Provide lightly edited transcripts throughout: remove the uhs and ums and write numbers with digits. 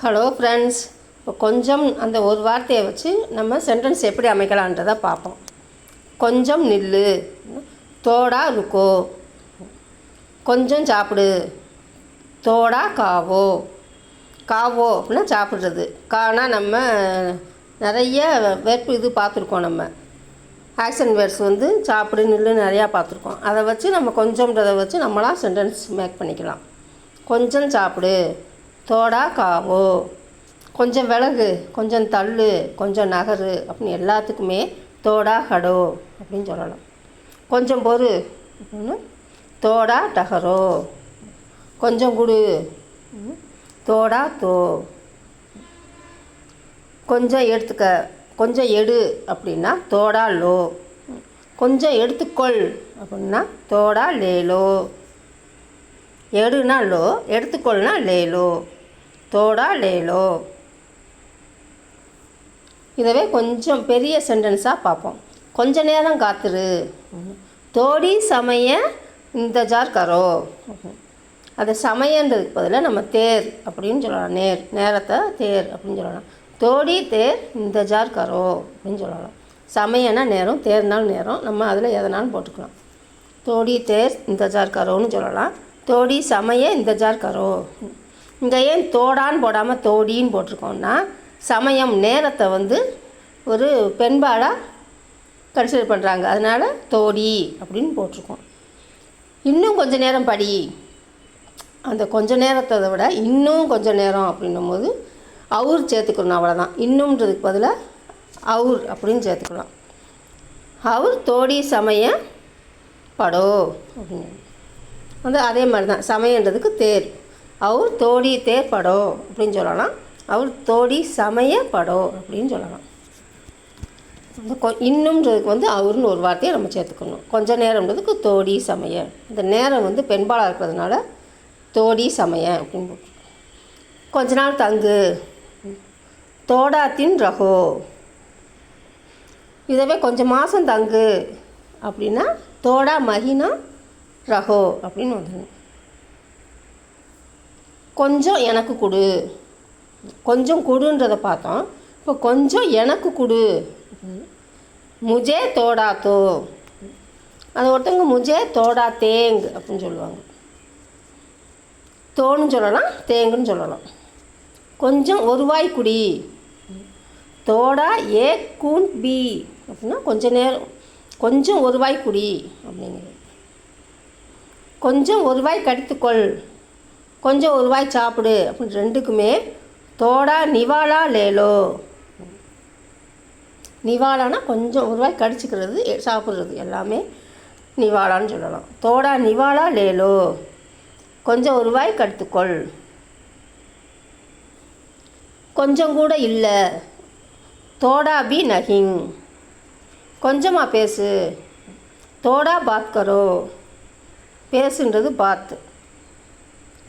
Hello friends, இப்போ கொஞ்சம் அந்த ஒரு வார்த்தையை வச்சு நம்ம சென்டென்ஸ் எப்படி அமைக்கலான்றதை பார்ப்போம். கொஞ்சம் நில்லு, தோடா ருக்கோ. கொஞ்சம் சாப்பிடு, தோடா காவோ. காவோ அப்படின்னா சாப்பிட்றது. கானா நம்ம நிறைய வேர்ப்பு இது பார்த்துருக்கோம். நம்ம ஆக்ஷன் வேர்ட்ஸ் வந்து சாப்பிடு நில்லு நிறையா பார்த்துருக்கோம். அதை வச்சு நம்ம கொஞ்சம்ன்றதை வச்சு நம்மளாம் சென்டென்ஸ் மேக் பண்ணிக்கலாம். கொஞ்சம் சாப்பிடு, தோடா காவோ. கொஞ்சம் விலகு, கொஞ்சம் தள்ளு, கொஞ்சம் நகரு அப்படின்னு எல்லாத்துக்குமே தோடா ஹடோ அப்படின்னு சொல்லலாம். கொஞ்சம் பொறு அப்படின்னு தோடா டஹரோ. கொஞ்சம் குடு, தோடா தோ. கொஞ்சம் எடுத்துக்க, கொஞ்சம் எடு அப்படின்னா தோடா லோ. கொஞ்சம் எடுத்துக்கொள் அப்படின்னா தோடா லேலோ. எடுனா லோ, எடுத்துக்கொள்னா லேலோ, தோடா லேலோ. இதவே கொஞ்சம் பெரிய சென்டென்ஸாக பார்ப்போம். கொஞ்ச நேரம் காத்துரு, தோடி சமய இந்தஜார் கரோ. அது சமயன்றதுக்கு பதிலாக நம்ம தேர் அப்படின்னு சொல்லலாம். நேரத்தை தேர் அப்படின்னு சொல்லலாம். தோடி தேர் இந்தஜார் கரோ அப்படின்னு சொல்லலாம். சமயனா நேரம், தேர்னாலும் நேரம், நம்ம அதில் எதனாலும் போட்டுக்கலாம். தோடி தேர் இந்தஜார் கரோன்னு சொல்லலாம். தோடி சமய இந்தஜார் கரோ. இங்கே ஏன் தோடான்னு போடாமல் தோடின்னு போட்டிருக்கோம்னா, சமயம் நேரத்தை வந்து ஒரு பெண்பாடாக கன்சிடர் பண்ணுறாங்க. அதனால் தோடி அப்படின்னு போட்டிருக்கோம். இன்னும் கொஞ்சம் நேரம் படி, அந்த கொஞ்சம் நேரத்தை விட இன்னும் கொஞ்சம் நேரம் அப்படின்னும் போது அவுர் சேர்த்துக்கணும். அவ்வளோதான். இன்னும்ன்றதுக்கு பதிலாக அவுர் அப்படின்னு சேர்த்துக்கலாம். அவுர் தோடி சமய படோ அப்படின்னு வந்து அதே மாதிரி தான். சமயன்றதுக்கு தேர், அவர் தோடி தேர் படோ அப்படின்னு சொல்லலாம். அவர் தோடி சமய படோ அப்படின்னு சொல்லலாம். அந்த இன்னும்ன்றதுக்கு வந்து அவருன்னு ஒரு வார்த்தையை நம்ம சேர்த்துக்கணும். கொஞ்ச நேரம்ன்றதுக்கு தோடி சமய. இந்த நேரம் வந்து பெண்பாலாக இருக்கிறதுனால தோடி சமய அப்படின்னு போட்டு. கொஞ்ச நாள் தங்கு, தோடாத்தின் ரகோ. இதவே கொஞ்சம் மாதம் தங்கு அப்படின்னா தோடா மகினா ரகோ அப்படின்னு வந்துடணும். கொஞ்சம் எனக்கு கொடு, கொஞ்சம் கொடுன்றதை பார்த்தோம். இப்போ கொஞ்சம் எனக்கு கொடு, முஜே தோடா தோ. அது ஒருத்தவங்க முஜே தோடா தேங் அப்படின்னு சொல்லுவாங்க. தோன்னு சொல்லலாம், தேங்குன்னு சொல்லலாம். கொஞ்சம் ஒரு வாய் குடி, தோடா ஏ கூன் பி அப்படின்னா கொஞ்சம் நேரம், கொஞ்சம் ஒரு வாய் குடி அப்படிங்கிறது. கொஞ்சம் ஒரு வாய் கடித்துக்கொள், கொஞ்சம் ஒரு வாய் சாப்பிடு அப்படின்னு ரெண்டுக்குமே தோடா நிவாலா லேலோ. நிவாலானா கொஞ்சம் ஒரு வாய் கடிச்சிக்கிறது, சாப்பிட்றது எல்லாமே நிவாலான்னு சொல்லலாம். தோடா நிவாலா லேலோ, கொஞ்சம் ஒரு வாய் கடித்துக்கொள். கொஞ்சம் கூட இல்லை, தோடா பி நஹிங். கொஞ்சமாக பேசு, தோடா பாத் கரோ. பேசுன்றது பாத்.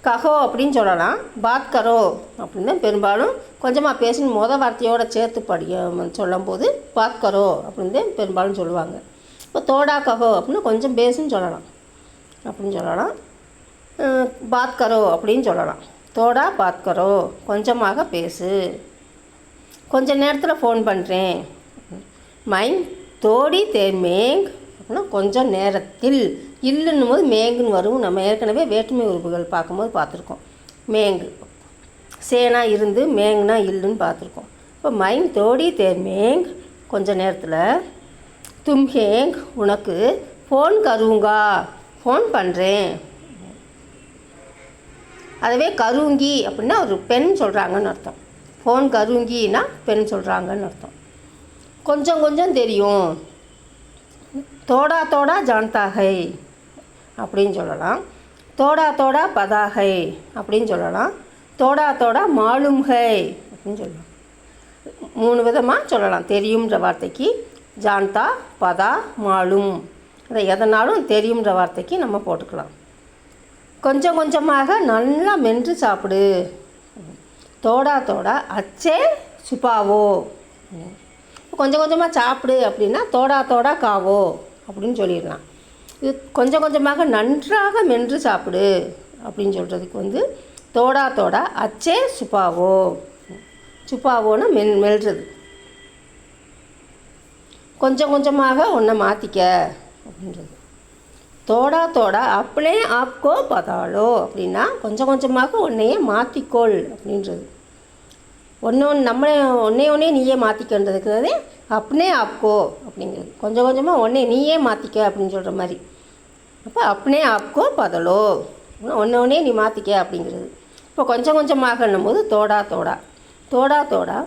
கஹோ அப்படின்னு சொல்லலாம். பாத் கரோ அப்படின்னு தான் பெரும்பாலும் கொஞ்சமாக பேசுன்னு வார்த்தையோடு சேர்த்து சொல்லும்போது பாத் கரோ அப்படின்னு தான் பெரும்பாலும் சொல்லுவாங்க. இப்போ தோடா கஹோ அப்படின்னா கொஞ்சம் பேசுன்னு சொல்லலாம் அப்படின்னு சொல்லலாம். பாத் கரோ அப்படின்னு சொல்லலாம். தோடா பாத் கரோ, கொஞ்சமாக பேசு. கொஞ்ச நேரத்தில் ஃபோன் பண்ணுறேன். மைங் தோடி தேர் மேங் அப்படின்னா கொஞ்சம் நேரத்தில். இல்லுன்னும் போது மேங்குன்னு வரும். நம்ம ஏற்கனவே வேற்றுமை உறுப்புகள் பார்க்கும்போது பார்த்துருக்கோம். மேங்கு சேனா இருந்து, மேங்குனா இல்லுன்னு பார்த்துருக்கோம். இப்போ மைங் தோடி தேர் மேங் கொஞ்சம் நேரத்தில். தும்ஹேங் உனக்கு, ஃபோன் கருங்கா ஃபோன் பண்ணுறேன். அதுவே கருங்கி அப்படின்னா ஒரு பெண் சொல்கிறாங்கன்னு அர்த்தம். ஃபோன் கருங்கின்னா பெண் சொல்கிறாங்கன்னு அர்த்தம். கொஞ்சம் கொஞ்சம் தெரியும், தோடா தோடா ஜான்தாகை அப்படின்னு சொல்லலாம். தோடா தோடா பதாகை அப்படின்னு சொல்லலாம். தோடா தோடா மாலும்கை அப்படின்னு சொல்லலாம். 3 விதமாக சொல்லலாம். தெரியும்ன்ற வார்த்தைக்கு ஜான்தா, பதா, மாலும். அதை எதனாலும் தெரியும்ன்ற வார்த்தைக்கு நம்ம போட்டுக்கலாம். கொஞ்சம் கொஞ்சமாக நல்லா மென்று சாப்பிடு, தோடா தோடா அச்சே சுபாவோ. கொஞ்சம் கொஞ்சமாக சாப்பிடு அப்படின்னா தோடா தோடா காவோ அப்படின்னு சொல்லிடலாம். இது கொஞ்சம் கொஞ்சமாக நன்றாக மென்று சாப்பிடு அப்படின்னு சொல்கிறதுக்கு வந்து தோடா தோடா அச்சே சுபாவோ. சுபாவோன்னு மெல்றது. கொஞ்சம் கொஞ்சமாக உன்னை மாற்றிக்க அப்படின்றது. தோடா தோடா அப்னே ஆப்கோ பதாலோ அப்படின்னா கொஞ்சம் கொஞ்சமாக உன்னையே மாற்றிக்கொள் அப்படின்றது. ஒன்றே நீயே மாற்றிக்கின்றதுக்கு அப்னே ஆப்கோ அப்படிங்கிறது. கொஞ்சம் கொஞ்சமாக நீயே மாற்றிக்க அப்படின்னு சொல்கிற மாதிரி. அப்போ அப்னே ஆப்கோ பதலோ, ஒன்றே நீ மாற்றிக்க அப்படிங்கிறது. இப்போ கொஞ்சம் கொஞ்சமாகன்னும் போது தோடா தோடா. தோடா தோடா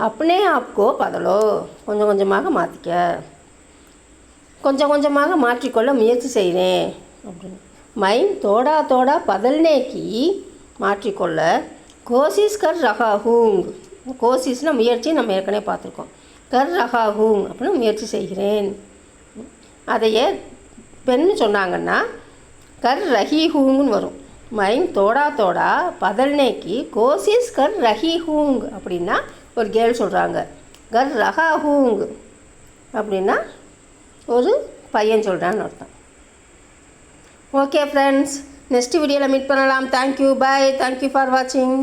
அப்னே ஆப்கோ பதலோ, கொஞ்சம் கொஞ்சமாக மாற்றிக்க. கொஞ்சம் கொஞ்சமாக மாற்றிக்கொள்ள முயற்சி செய்கிறேன் அப்படின்னு. மைன் தோடா தோடா பதல்னேக்கி மாற்றிக்கொள்ள கோசிஸ் கர் ரஹா ஹூங். கோசிஸ்னால் முயற்சி, நம்ம ஏற்கனவே பார்த்துருக்கோம். கர் ரஹா ஹூங் அப்படின்னு முயற்சி செய்கிறேன். அதையே பெண்ணு சொன்னாங்கன்னா கர் ரஹி ஹூங்குன்னு வரும். மைன் தோடா தோடா பதல்னேக்கி கோசிஸ் கர் ரஹி ஹூங் அப்படின்னா ஒரு கேர்ள் சொல்கிறாங்க. கர் ரஹா ஹூங் அப்படின்னா ஒரு பையன் சொல்கிறான்னு அர்த்தம். ஓகே ஃப்ரெண்ட்ஸ், நெக்ஸ்ட் வீடியோவில் மீட் பண்ணலாம். Thank you, bye. தேங்க்யூ ஃபார் வாட்சிங்.